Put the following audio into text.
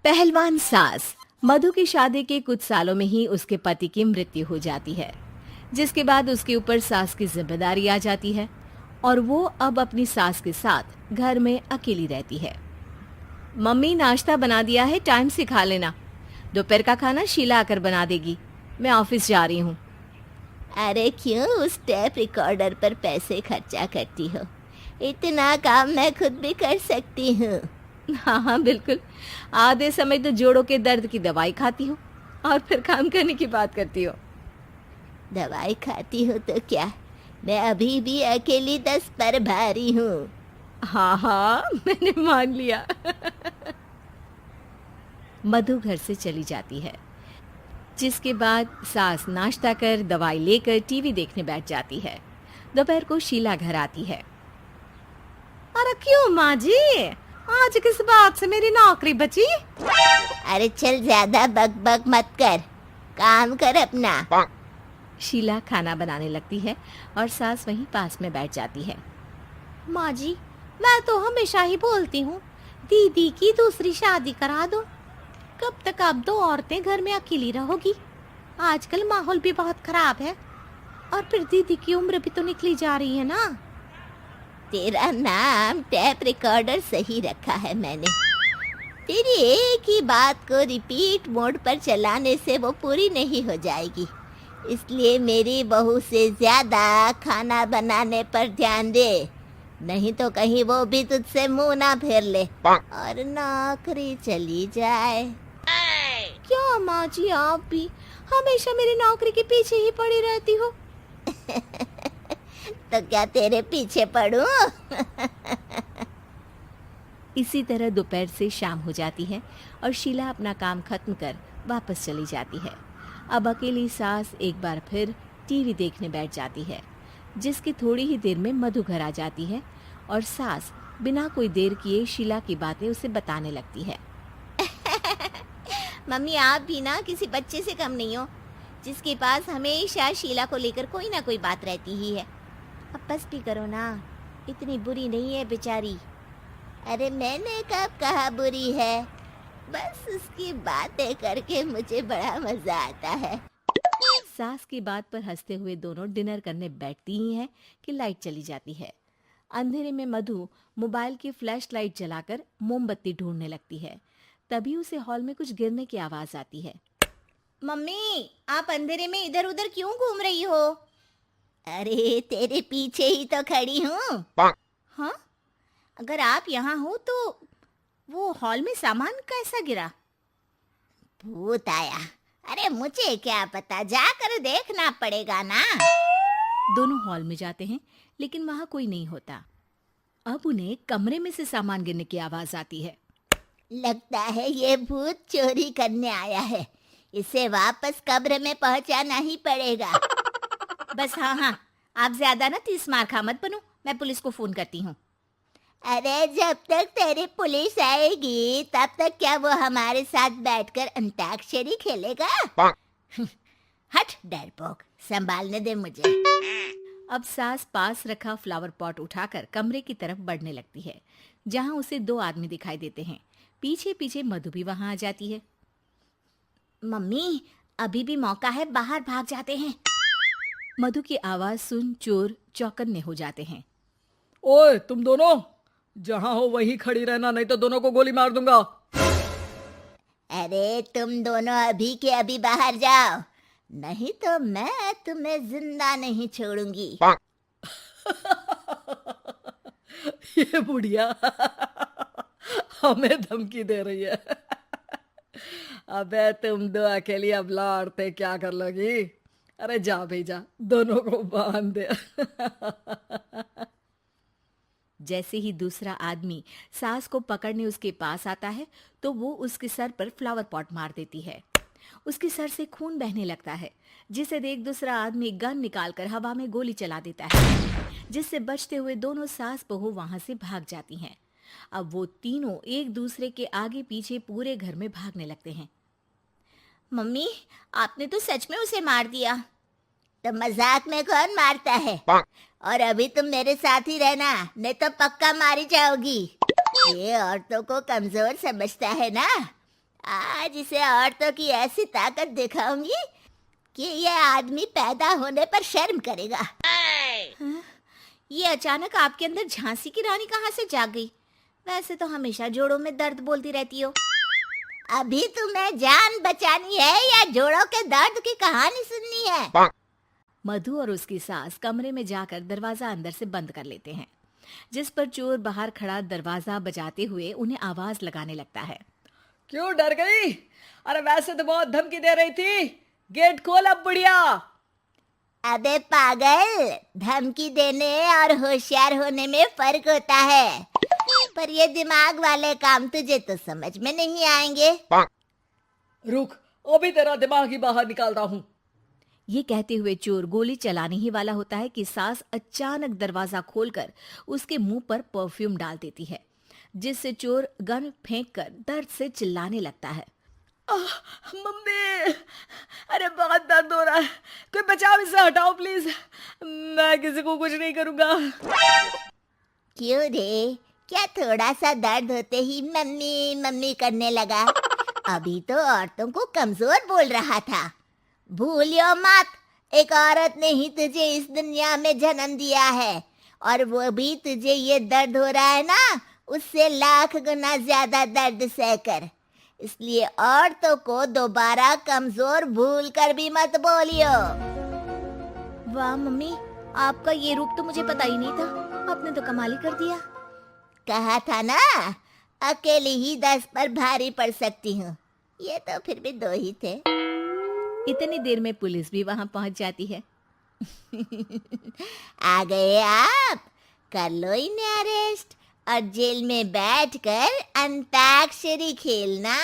पहलवान सास। मधु की शादी के कुछ सालों में ही उसके पति की मृत्यु हो जाती है, जिसके बाद उसके ऊपर सास की जिम्मेदारी आ जाती है और वो अब अपनी सास के साथ घर में अकेली रहती है। मम्मी, नाश्ता बना दिया है, टाइम से खा लेना। दोपहर का खाना शीला आकर बना देगी। मैं ऑफिस जा रही हूँ। अरे क्यों उस टेप रिकॉर्डर पर पैसे खर्चा करती हो? इतना काम मैं खुद भी कर सकती हूँ। हाँ हाँ बिल्कुल। आधे समय तो जोड़ों के दर्द की दवाई खाती हूँ और फिर काम करने की बात करती हो। दवाई खाती हो तो क्या, मैं अभी भी अकेली 10 पर भारी हूँ। हाँ हाँ मैंने मान लिया। मधु घर से चली जाती है, जिसके बाद सास नाश्ता कर दवाई लेकर टीवी देखने बैठ जाती है। दोपहर को शीला घर आती है। अरे क्यों माँ जी, आज किस बात से मेरी नौकरी बची? अरे चल, ज्यादा बक मत कर, काम कर अपना। शीला खाना बनाने लगती है और सास वहीं पास में बैठ जाती है। माँ जी, मैं तो हमेशा ही बोलती हूँ, दीदी की दूसरी शादी करा दो। कब तक आप दो औरतें घर में अकेली रहोगी? आजकल माहौल भी बहुत खराब है और फिर दीदी की उम्र भी तो निकली जा रही है ना। तेरा नाम टेप रिकॉर्डर सही रखा है मैंने। तेरी एक ही बात को रिपीट मोड पर चलाने से वो पूरी नहीं हो जाएगी, इसलिए मेरी बहू से ज्यादा खाना बनाने पर ध्यान दे, नहीं तो कहीं वो भी तुझसे मुंह ना फेर ले और नौकरी चली जाए। क्या माँ जी, आप भी हमेशा मेरी नौकरी के पीछे ही पड़ी रहती हो? तो क्या तेरे पीछे पड़ूं? इसी तरह दोपहर से शाम हो जाती है और शीला अपना काम खत्म कर वापस चली जाती है। अब अकेली सास एक बार फिर टीवी देखने बैठ जाती है, जिसकी थोड़ी ही देर में मधु घर आ जाती है और सास बिना कोई देर किए शीला की बातें उसे बताने लगती है। मम्मी, आप भी ना किसी बच्चे से कम नहीं हो, जिसके पास हमेशा शीला को लेकर कोई ना कोई बात रहती ही है। अब बस भी करो ना, इतनी बुरी नहीं है बेचारी। अरे मैंने कब कहा बुरी है, बस उसकी बातें करके मुझे बड़ा मजा आता है। सास की बात पर हंसते हुए दोनों डिनर करने बैठती ही हैं कि लाइट चली जाती है। अंधेरे में मधु मोबाइल की फ्लैश लाइट जलाकर मोमबत्ती ढूंढने लगती है। तभी उसे हॉल में कुछ गिरने की आवाज आती है। मम्मी, आप अंधेरे में इधर उधर क्यों घूम रही हो? अरे तेरे पीछे ही तो खड़ी हूँ। हाँ, अगर आप यहाँ हो तो वो हॉल में सामान कैसा गिरा? भूत आया। अरे मुझे क्या पता, जाकर देखना पड़ेगा ना। दोनों हॉल में जाते हैं, लेकिन वहां कोई नहीं होता। अब उन्हें कमरे में से सामान गिरने की आवाज आती है। लगता है ये भूत चोरी करने आया है, इसे वापस कब्र में पहुंचाना ही पड़ेगा। बस हाँ हाँ, आप ज्यादा ना 30 मार खा मत बनो, मैं पुलिस को फोन करती हूँ। अरे जब तक तेरी पुलिस आएगी तब तक क्या वो हमारे साथ बैठकर अंताक्षरी खेलेगा? हट डरपोक, संभालने दे मुझे। अब सास पास रखा फ्लावर पॉट उठाकर कमरे की तरफ बढ़ने लगती है, जहां उसे 2 आदमी दिखाई देते हैं। पीछे पीछे मधु भी वहां आ जाती है। मम्मी, अभी भी मौका है, बाहर भाग जाते हैं। मधु की आवाज सुन चोर चौकन्ने हो जाते हैं। ओए तुम दोनों, जहां हो वहीं खड़ी रहना, नहीं तो दोनों को गोली मार दूंगा। अरे तुम दोनों अभी के अभी बाहर जाओ, नहीं तो मैं तुम्हें जिंदा नहीं छोड़ूंगी। ये बुढ़िया हमें धमकी दे रही है। अबे तुम दो अकेली अब लड़ते क्या कर लोगी? अरे जा भेजा, दोनों को बांध दे। जैसे ही दूसरा आदमी सास को पकड़ने उसके पास आता है, तो वो उसके सर पर फ्लावर पॉट मार देती है। उसके सर से खून बहने लगता है, जिसे देख दूसरा आदमी गन निकालकर हवा में गोली चला देता है, जिससे बचते हुए दोनों सास बहू वहां से भाग जाती हैं। अब वो तीनों एक दूसरे के आगे पीछे पूरे घर में भागने लगते हैं। मम्मी, आपने तो सच में उसे मार दिया। तो मजाक में कौन मारता है? और अभी तुम मेरे साथ ही रहना, नहीं तो पक्का मारी जाओगी। ये औरतों को कमजोर समझता है ना। आज इसे औरतों की ऐसी ताकत दिखाऊंगी कि ये आदमी पैदा होने पर शर्म करेगा। ये अचानक आपके अंदर झांसी की रानी कहाँ से जाग गई? वैसे तो हमेशा जोड़ों में दर्द बोलती रहती हो। अभी तुम्हें जान बचानी है या जोड़ों के दर्द की कहानी सुननी है? मधु और उसकी सास कमरे में जाकर दरवाजा अंदर से बंद कर लेते हैं, जिस पर चोर बाहर खड़ा दरवाजा बजाते हुए उन्हें आवाज लगाने लगता है। क्यों डर गई? अरे वैसे तो बहुत धमकी दे रही थी। गेट खोल अब बुढ़िया। अबे पागल, धमकी देने और होशियार होने में फर्क होता है, पर ये दिमाग वाले काम तुझे तो समझ में नहीं आएंगे। रुक, अभी तेरा दिमाग ही बाहर निकालता हूँ। ये कहते हुए चोर गोली चलाने ही वाला होता है कि सास अचानक दरवाजा खोलकर उसके मुंह पर परफ्यूम डाल देती है, जिससे चोर गन फेंककर दर्द से चिल्लाने लगता है। मम्मी, अरे बहुत दर्द हो रहा है, कोई बचाओ, इसे हटाओ प्लीज। मैं किसी को कुछ नहीं करूंगा। क्यों रे, क्या थोड़ा सा दर्द होते ही मम्मी मम्मी करने लगा? अभी तो औरतों को कमजोर बोल रहा था। भूलियो मत, एक औरत ने ही तुझे इस दुनिया में जन्म दिया है, और वो भी तुझे ये दर्द हो रहा है ना, उससे लाख गुना ज्यादा दर्द सहकर। इसलिए औरतों को दोबारा कमजोर भूल कर भी मत बोलियो। वाह मम्मी, आपका ये रूप तो मुझे पता ही नहीं था। आपने तो कमाल ही कर दिया। कहा था ना, अकेली ही 10 पर भारी पड़ सकती हूँ। ये तो फिर भी 2 ही थे। इतनी देर में पुलिस भी वहां पहुंच जाती है। आ गए आप, कर लो इन्हें अरेस्ट और जेल में बैठकर अंताक्षरी खेलना।